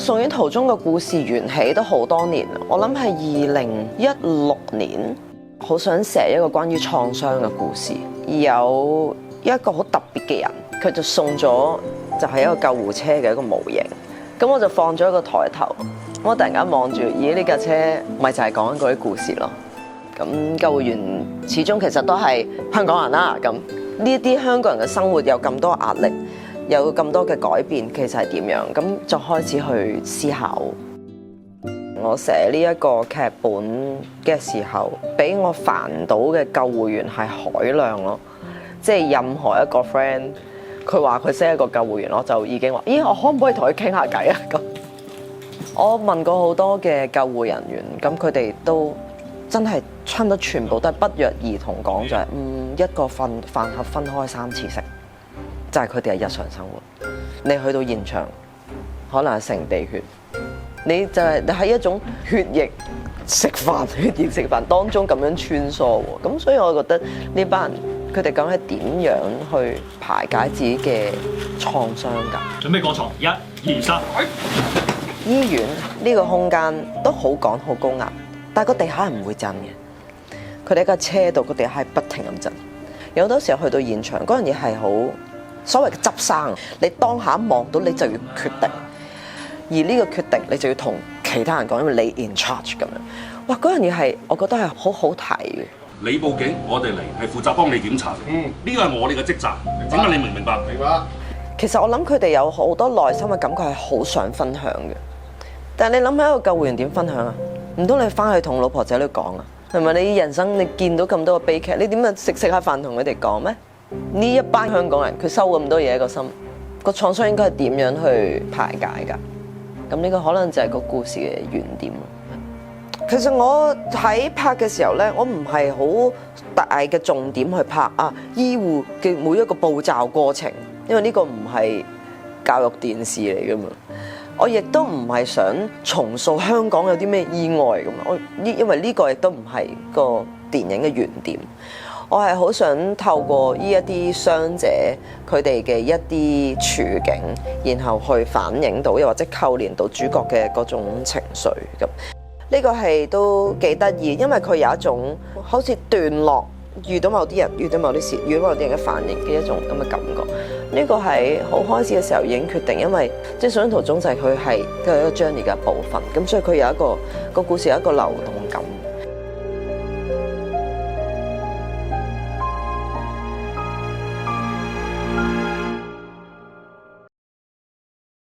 送院途中嘅故事緣起都好多年，我諗係2016年，好想寫一個關於創傷嘅故事。有一個好特別嘅人，佢就送咗就係一個救護車嘅一個模型。咁我就放咗一個抬頭，我突然間望住，咦，呢架車咪就係講緊嗰啲故事咯。咁救護員始終其實都係香港人啦。咁呢啲香港人嘅生活有咁多壓力，有咁多嘅改變，其實係點樣？咁就開始去思考。我寫呢一個劇本嘅時候，俾我煩到嘅救護員係海量咯，即係任何一個 friend，佢話佢識一個救護員，我就已經話：咦，我可唔可以同佢傾下偈啊？咁我問過好多嘅救護人員，咁佢哋都真係差唔多全部都係不約而同講就係：一個飯盒分開3次食，就係佢哋嘅日常生活。你去到現場，可能係成地血。你就係你喺一種血液食飯當中咁樣穿梭喎，咁所以我覺得呢班人佢哋講係點樣去排解自己嘅創傷㗎？準備過床，1、2、3。醫院呢個空間都好趕好高壓，但係個地下係唔會震嘅。佢哋喺架車度，個地下係不停咁震。有好多時候去到現場，嗰樣嘢係好所謂嘅執生，你當下望到你就要決定。而呢個決定，你就要同其他人講，因為你 in charge 咁樣。哇！嗰樣嘢係，我覺得係好好睇嘅。你報警，我哋嚟係負責幫你檢查。呢個係我哋嘅職責。請問你明唔明白？明白。其實我諗佢哋有好多內心嘅感覺係好想分享嘅，但係你諗下一個救護員點分享啊？唔通你翻去同老婆仔女講啊？係咪你人生你見到咁多個悲劇，你點啊食下飯同佢哋講咩？呢一班香港人佢收咁多嘢喺個心，個創傷應該係點樣去排解㗎？咁呢個可能就係個故事嘅原點。其實我喺拍嘅時候咧，我唔係好大嘅重點去拍醫護嘅每一個步驟過程，因為呢個唔係教育電視嚟㗎嘛。我亦都唔係想重塑香港有啲咩意外㗎嘛。因為呢個亦都唔係個電影嘅原點。我係好想透過呢一啲傷者佢哋嘅一啲處境，然後去反映到，又或者扣連到主角嘅嗰種情緒咁。呢個係都幾得意，因為佢有一種好似段落，遇到某啲人、遇到某啲事、遇到某啲人嘅反應嘅一種咁嘅感覺。呢個係好開始嘅時候已經決定，因為即係上映途中就係佢係一個 journey 嘅部分，咁所以佢有一個故事有一個流動感。